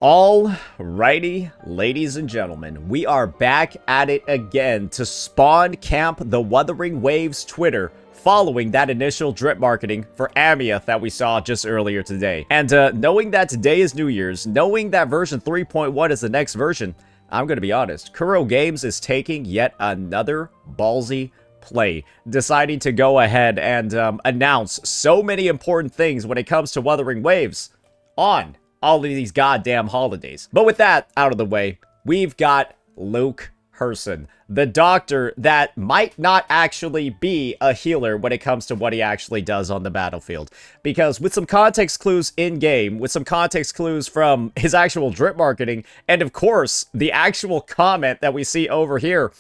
Alrighty, ladies and gentlemen, we are back at it again to spawn camp the Wuthering Waves Twitter following that initial drip marketing for Amieth that we saw just earlier today. And knowing that today is New Year's, knowing that version 3.1 is the next version, I'm going to be honest, Kuro Games is taking yet another ballsy play, deciding to go ahead and announce so many important things when it comes to Wuthering Waves on all of these goddamn holidays. But with that out of the way, we've got Luuk Herrson, the doctor that might not actually be a healer when it comes to what he actually does on the battlefield. Because with some context clues in-game, with some context clues from his actual drip marketing, and of course, the actual comment that we see over here,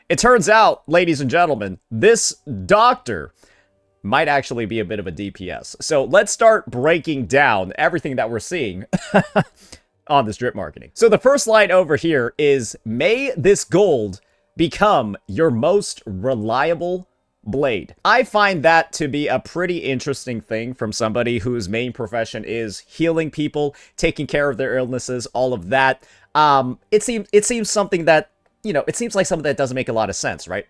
it turns out, ladies and gentlemen, this doctor might actually be a bit of a DPS. So let's start breaking down everything that we're seeing on this drip marketing. So the first line over here is, may this gold become your most reliable blade. I find that to be a pretty interesting thing from somebody whose main profession is healing people, taking care of their illnesses, all of that. It seems something that, you know, it seems like something that doesn't make a lot of sense, right?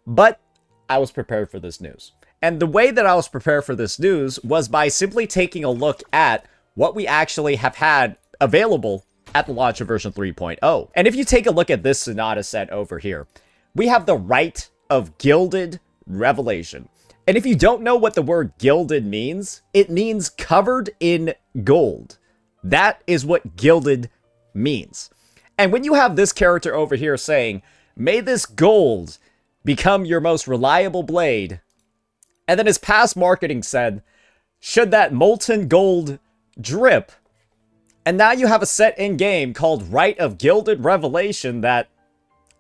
But I was prepared for this news. And the way that I was prepared for this news was by simply taking a look at what we actually have had available at the launch of version 3.0. And if you take a look at this Sonata set over here, we have the Rite of Gilded Revelation. And if you don't know what the word gilded means, it means covered in gold. That is what gilded means. And when you have this character over here saying, may this gold become your most reliable blade, and then his past marketing said, should that molten gold drip? And now you have a set in-game called Rite of Gilded Revelation that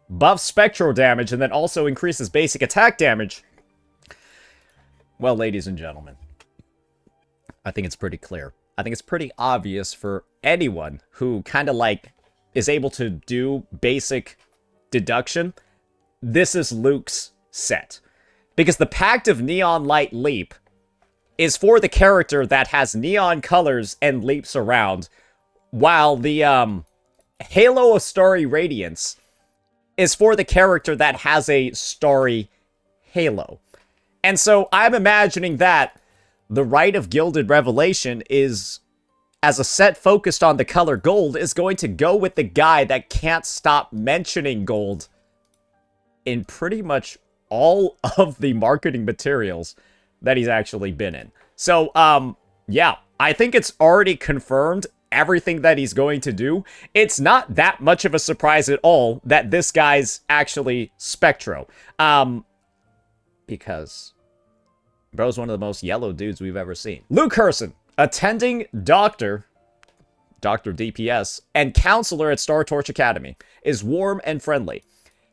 buffs spectral damage and then also increases basic attack damage. Well, ladies and gentlemen, I think it's pretty clear. I think it's pretty obvious for anyone who kind of like is able to do basic deduction. This is Luuk's set. Because the Pact of Neon Light Leap is for the character that has neon colors and leaps around, while the Halo of Starry Radiance is for the character that has a starry halo. And so I'm imagining that the Rite of Gilded Revelation is, as a set focused on the color gold, is going to go with the guy that can't stop mentioning gold in pretty much all of the marketing materials that he's actually been in. So, yeah, I think it's already confirmed everything that he's going to do. It's not that much of a surprise at all that this guy's actually Spectro. Because bro's one of the most yellow dudes we've ever seen. Luuk Herrson, attending Dr. DPS, and counselor at Star Torch Academy, is warm and friendly.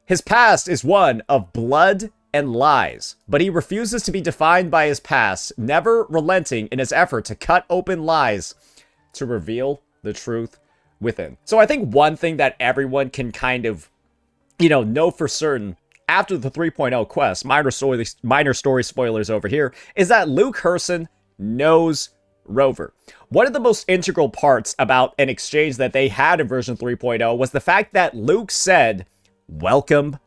His past is one of blood and lies, but he refuses to be defined by his past, never relenting in his effort to cut open lies to reveal the truth within. So I think one thing that everyone can kind of, know for certain after the 3.0 quest, minor story spoilers over here, is that Luuk Herrson knows Rover. One of the most integral parts about an exchange that they had in version 3.0 was the fact that Luuk said, welcome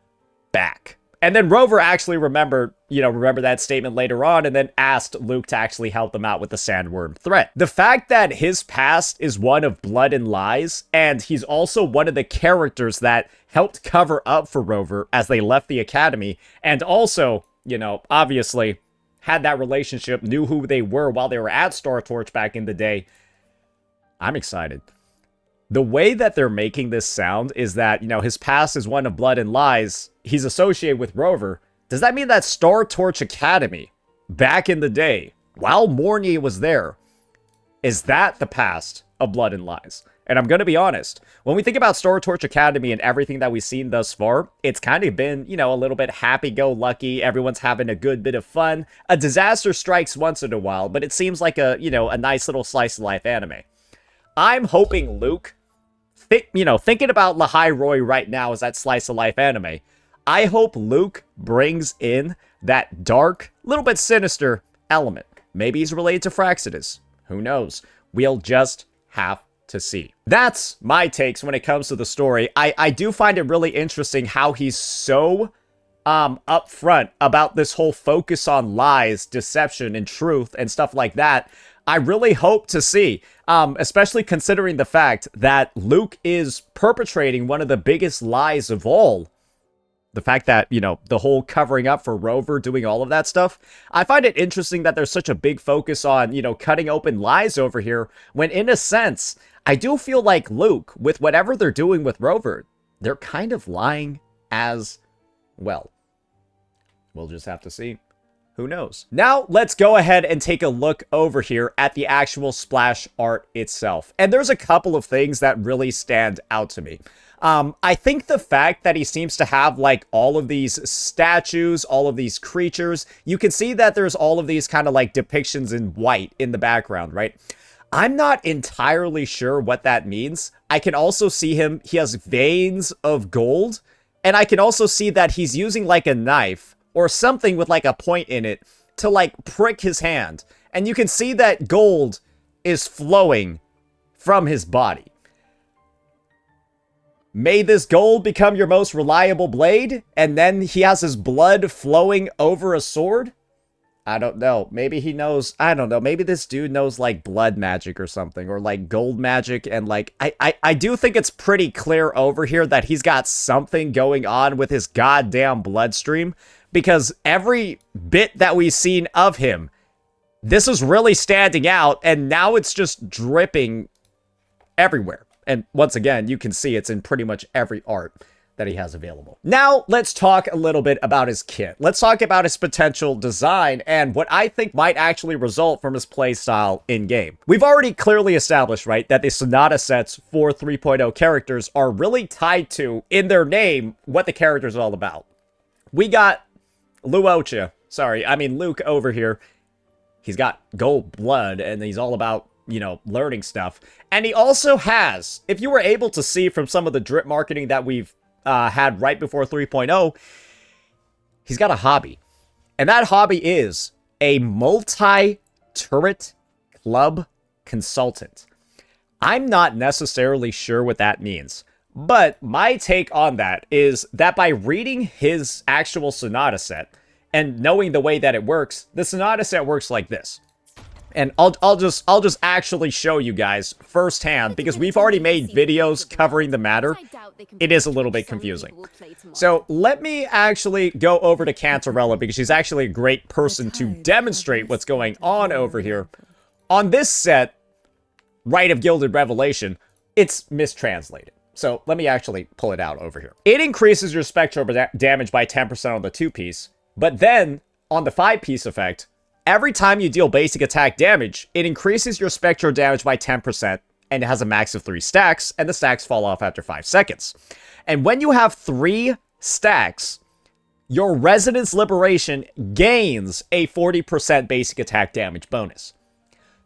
back. And then Rover actually remembered that statement later on and then asked Luuk to actually help them out with the sandworm threat. The fact that his past is one of blood and lies, and he's also one of the characters that helped cover up for Rover as they left the academy, and also, obviously had that relationship, knew who they were while they were at Star Torch back in the day. I'm excited. The way that they're making this sound is that, his past is one of blood and lies. He's associated with Rover. Does that mean that Star Torch Academy, back in the day, while Morny was there, is that the past of blood and lies? And I'm going to be honest, when we think about Star Torch Academy and everything that we've seen thus far, it's kind of been, a little bit happy-go-lucky. Everyone's having a good bit of fun. A disaster strikes once in a while, but it seems like a nice little slice-of-life anime. I'm hoping Luuk, thinking about Lahai Roy right now as that slice-of-life anime, I hope Luuk brings in that dark, little bit sinister element. Maybe he's related to Fraxidus. Who knows? We'll just have to see. That's my takes when it comes to the story. I do find it really interesting how he's so upfront about this whole focus on lies, deception, and truth and stuff like that. I really hope to see, especially considering the fact that Luuk is perpetrating one of the biggest lies of all. The fact that, you know, the whole covering up for Rover, doing all of that stuff. I find it interesting that there's such a big focus on, you know, cutting open lies over here, when in a sense, I do feel like Luuk, with whatever they're doing with Rover, they're kind of lying as well. We'll just have to see. Who knows? Now, let's go ahead and take a look over here at the actual splash art itself. And there's a couple of things that really stand out to me. I think the fact that he seems to have, like, all of these statues, all of these creatures, you can see that there's all of these kind of, like, depictions in white in the background, right? I'm not entirely sure what that means. I can also see he has veins of gold, and I can also see that he's using, like, a knife or something with, like, a point in it to, like, prick his hand. And you can see that gold is flowing from his body. May this gold become your most reliable blade, and then he has his blood flowing over a sword? I don't know. Maybe he knows, I don't know. Maybe this dude knows, like, blood magic or something, or, like, gold magic, and, like, I do think it's pretty clear over here that he's got something going on with his goddamn bloodstream, because every bit that we've seen of him, this is really standing out, and now it's just dripping everywhere. And once again, you can see it's in pretty much every art that he has available. Now, let's talk a little bit about his kit. Let's talk about his potential design and what I think might actually result from his playstyle in-game. We've already clearly established, right, that the Sonata sets for 3.0 characters are really tied to, in their name, what the character is all about. We got Luuk over here. He's got gold blood, and he's all about, you know, learning stuff. And he also has, if you were able to see from some of the drip marketing that we've had right before 3.0, he's got a hobby. And that hobby is a multi-turret club consultant. I'm not necessarily sure what that means, but my take on that is that by reading his actual Sonata set and knowing the way that it works, the Sonata set works like this. And I'll just actually show you guys firsthand, because we've already made videos covering the matter. It is a little bit confusing. So let me actually go over to Cantarella, because she's actually a great person to demonstrate what's going on over here. On this set, Rite of Gilded Revelation, it's mistranslated. So let me actually pull it out over here. It increases your spectral damage by 10% on the 2-piece, but then on the 5-piece effect, every time you deal basic attack damage, it increases your spectral damage by 10%, and it has a max of 3 stacks, and the stacks fall off after 5 seconds. And when you have 3 stacks, your Resonance Liberation gains a 40% basic attack damage bonus.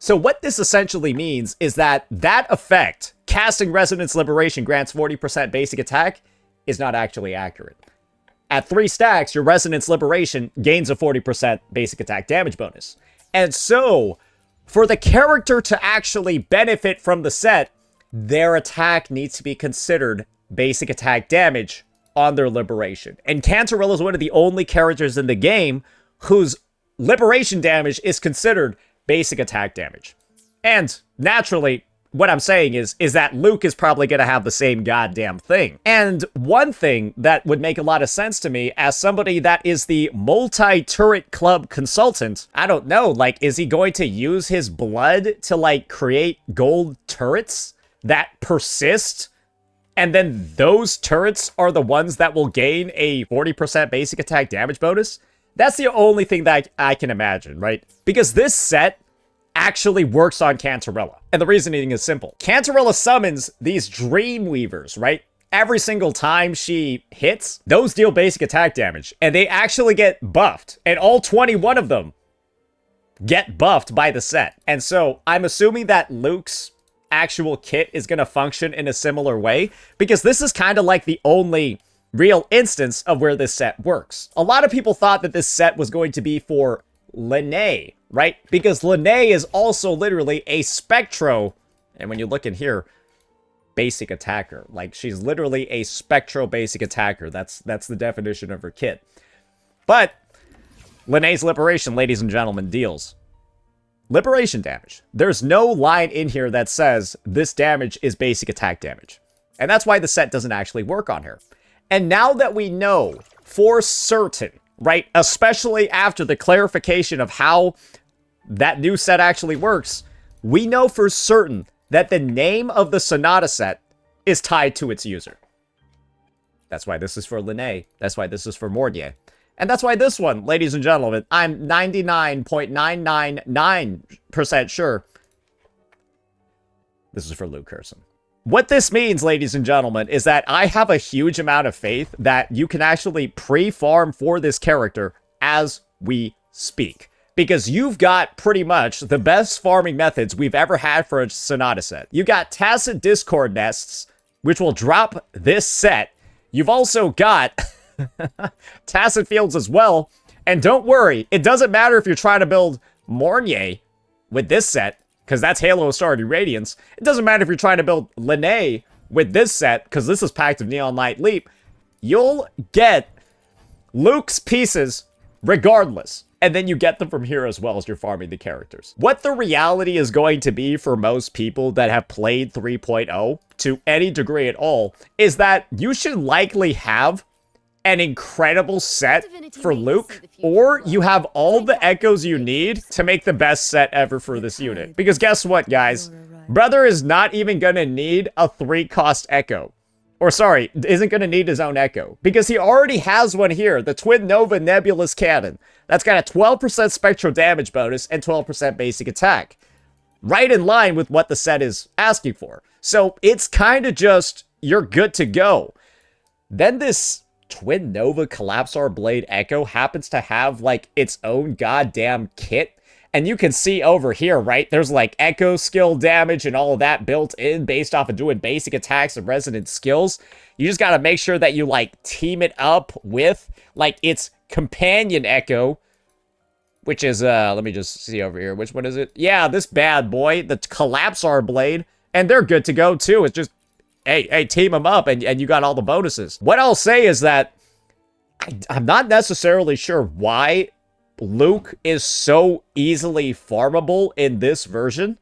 So what this essentially means is that that effect, casting Resonance Liberation grants 40% basic attack, is not actually accurate. At 3 stacks, your Resonance Liberation gains a 40% basic attack damage bonus. And so, for the character to actually benefit from the set, their attack needs to be considered basic attack damage on their Liberation. And Cantarella is one of the only characters in the game whose Liberation damage is considered basic attack damage. And, naturally, what I'm saying is that Luuk is probably going to have the same goddamn thing. And one thing that would make a lot of sense to me as somebody that is the multi-turret club consultant, I don't know, like, is he going to use his blood to, like, create gold turrets that persist? And then those turrets are the ones that will gain a 40% basic attack damage bonus? That's the only thing that I can imagine, right? Because this set actually works on Cantarella. And the reasoning is simple. Cantarella summons these Dreamweavers, right? Every single time she hits, those deal basic attack damage. And they actually get buffed. And all 21 of them get buffed by the set. And so I'm assuming that Luke's actual kit is going to function in a similar way, because this is kind of like the only real instance of where this set works. A lot of people thought that this set was going to be for Linné, right? Because Linné is also literally a Spectro And when you look in here, basic attacker. Like, she's literally a spectral basic attacker. That's the definition of her kit. But Linnea's Liberation, ladies and gentlemen, deals liberation damage. There's no line in here that says this damage is basic attack damage. And that's why the set doesn't actually work on her. And now that we know for certain, right, especially after the clarification of how that new set actually works, we know for certain that the name of the Sonata set is tied to its user. That's why this is for Linnea. That's why this is for Mornier. And that's why this one, ladies and gentlemen, I'm 99.999% sure this is for Luuk Herrson. What this means, ladies and gentlemen, is that I have a huge amount of faith that you can actually pre-farm for this character as we speak. Because you've got pretty much the best farming methods we've ever had for a Sonata set. You got Tacit Discord Nests, which will drop this set. You've also got Tacit Fields as well. And don't worry, it doesn't matter if you're trying to build Mornier with this set, because that's Halo Authority Radiance. It doesn't matter if you're trying to build Linnea with this set, because this is Pact of Neon Light Leap. You'll get Luke's pieces regardless. And then you get them from here as well as you're farming the characters. What the reality is going to be for most people that have played 3.0 to any degree at all is that you should likely have an incredible set for Luke, or you have all the echoes you need to make the best set ever for this unit. Because guess what, guys? Brother is not even going to need a 3-cost echo. Or sorry, isn't going to need his own echo. Because he already has one here, the Twin Nova Nebulous Cannon. That's got a 12% spectral damage bonus and 12% basic attack. Right in line with what the set is asking for. So it's kind of just, you're good to go. Then this Twin Nova Collapsar Blade Echo happens to have like its own goddamn kit. And you can see over here, right? There's like echo skill damage and all of that built in based off of doing basic attacks and resonant skills. You just got to make sure that you like team it up with like its companion echo, which is, let me just see over here. Which one is it? Yeah, this bad boy, the Collapsar Blade. And they're good to go too. It's just, hey, team them up and you got all the bonuses. What I'll say is that I'm not necessarily sure why Luke is so easily farmable in this version,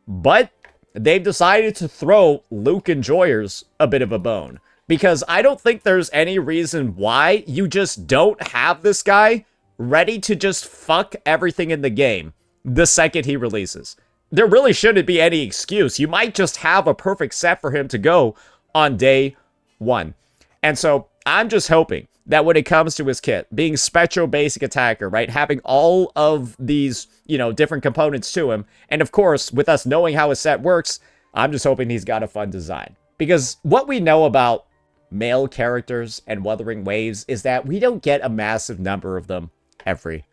but they've decided to throw Luke enjoyers a bit of a bone, because I don't think there's any reason why you just don't have this guy ready to just fuck everything in the game the second he releases. There really shouldn't be any excuse. You might just have a perfect set for him to go on day one. And so I'm just hoping that when it comes to his kit, being Spectro Basic Attacker, right, having all of these, you know, different components to him, and of course, with us knowing how his set works, I'm just hoping he's got a fun design. Because what we know about male characters and Wuthering Waves is that we don't get a massive number of them every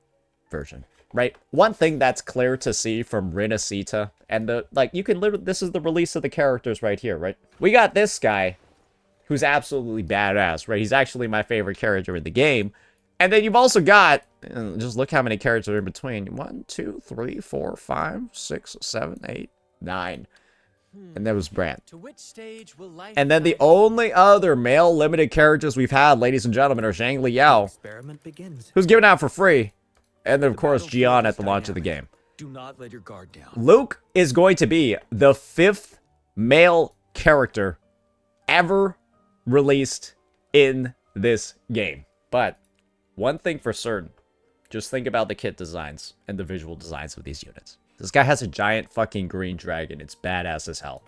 version, right? One thing that's clear to see from Rinasita, and the, like, you can literally, this is the release of the characters right here, right? We got this guy, who's absolutely badass, right? He's actually my favorite character in the game. And then you've also got, just look how many characters are in between. 1, 2, 3, 4, 5, 6, 7, 8, 9. And there was Brant. And then the only other male limited characters we've had, ladies and gentlemen, are Zhang Liao, who's given out for free. And then, of course, Jian at the launch of the game. Do not let your guard down. Luke is going to be the 5th male character ever released in this game. But one thing for certain, just think about the kit designs and the visual designs of these units. This guy has a giant fucking green dragon. It's badass as hell.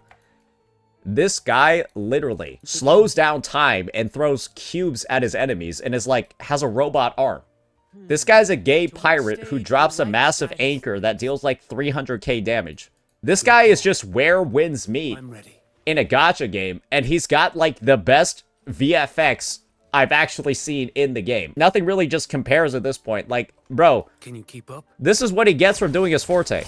This guy literally slows down time and throws cubes at his enemies and is like, has a robot arm. This guy's a gay pirate who drops a massive anchor that deals like 300k damage. This guy is just where wins meet in a gacha game, and he's got like the best VFX I've actually seen in the game. Nothing really just compares at this point. Like, bro, can you keep up? This is what he gets from doing his forte.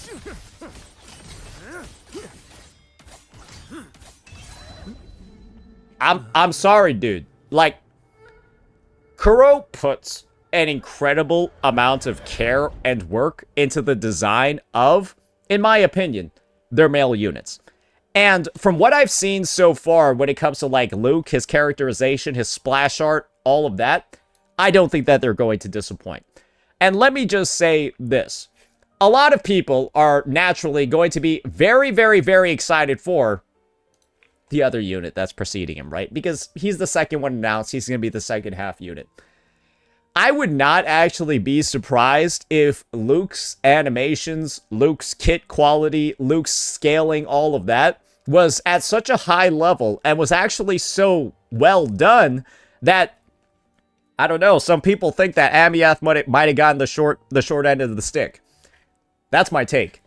I'm sorry, dude. Like, Kuro puts an incredible amount of care and work into the design of, in my opinion, their male units. And from what I've seen so far, when it comes to like Luuk, his characterization, his splash art, all of that, I don't think that they're going to disappoint. And let me just say this. A lot of people are naturally going to be very, very, very excited for the other unit that's preceding him, right? Because he's the second one announced. He's going to be the second half unit. I would not actually be surprised if Luke's animations, Luke's kit quality, Luke's scaling, all of that was at such a high level and was actually so well done that, I don't know, some people think that Amiath might have gotten the short end of the stick. That's my take.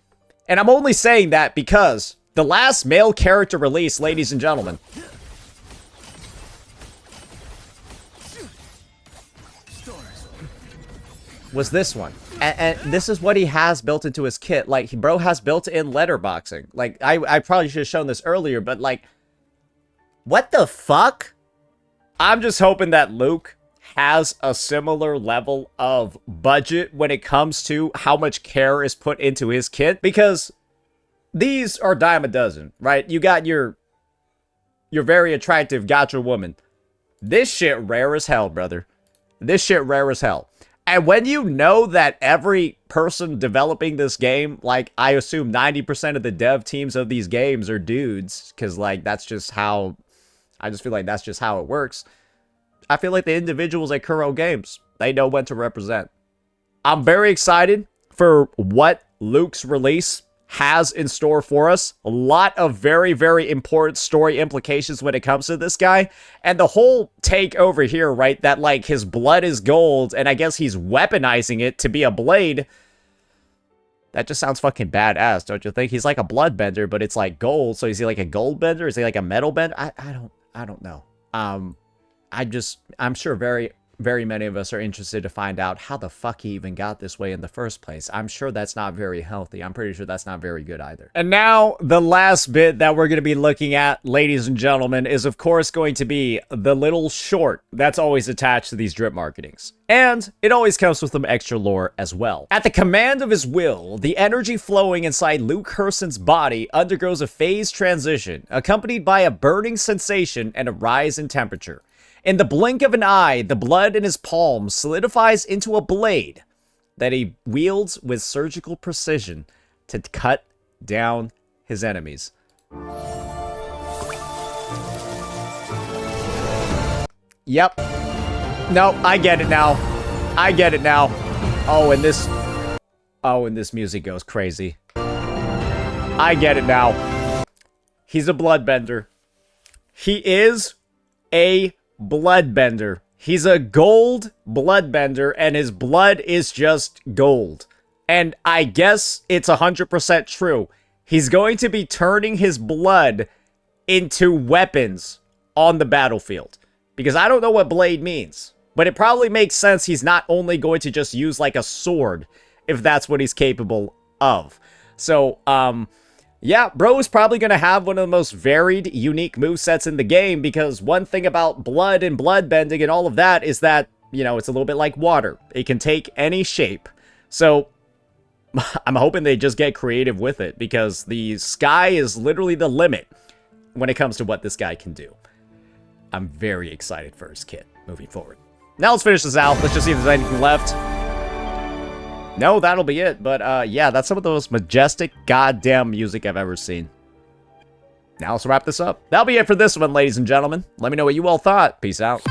And I'm only saying that because the last male character release, ladies and gentlemen, was this one. And this is what he has built into his kit. Like, bro has built-in letterboxing. Like, I probably should have shown this earlier, but like, what the fuck? I'm just hoping that Luke has a similar level of budget when it comes to how much care is put into his kit, because these are dime a dozen, right? You got your very attractive gacha woman. This shit rare as hell, brother. This shit rare as hell. And when you know that every person developing this game, like, I assume 90% of the dev teams of these games are dudes, because, like, that's just how, I just feel like that's just how it works. I feel like the individuals at Kuro Games, they know when to represent. I'm very excited for what Luke's release has in store for us. A lot of very, very important story implications when it comes to this guy. And the whole take over here, right, that like his blood is gold and I guess he's weaponizing it to be a blade. That just sounds fucking badass, don't you think? He's like a bloodbender, but it's like gold. So is he like a gold bender? Is he like a metal bender? I don't know. I'm sure very many of us are interested to find out how the fuck he even got this way in the first place. I'm sure that's not very healthy. I'm pretty sure that's not very good either. And now, the last bit that we're going to be looking at, ladies and gentlemen, is of course going to be the little short that's always attached to these drip marketings. And it always comes with some extra lore as well. At the command of his will, the energy flowing inside Luuk Hersson's body undergoes a phase transition, accompanied by a burning sensation and a rise in temperature. In the blink of an eye, the blood in his palm solidifies into a blade that he wields with surgical precision to cut down his enemies. Yep. No, I get it now. I get it now. Oh, and this music goes crazy. I get it now. He's a bloodbender. He is a bloodbender. He's a gold bloodbender, and his blood is just gold. And I guess it's 100% true. He's going to be turning his blood into weapons on the battlefield. Because I don't know what blade means. But it probably makes sense he's not only going to just use like a sword, if that's what he's capable of. So, yeah, bro is probably going to have one of the most varied, unique movesets in the game, because one thing about blood and bloodbending and all of that is that, you know, it's a little bit like water. It can take any shape. So, I'm hoping they just get creative with it, because the sky is literally the limit when it comes to what this guy can do. I'm very excited for his kit moving forward. Now let's finish this out. Let's just see if there's anything left. No, that'll be it. But, yeah, that's some of the most majestic goddamn music I've ever seen. Now let's wrap this up. That'll be it for this one, ladies and gentlemen. Let me know what you all thought. Peace out.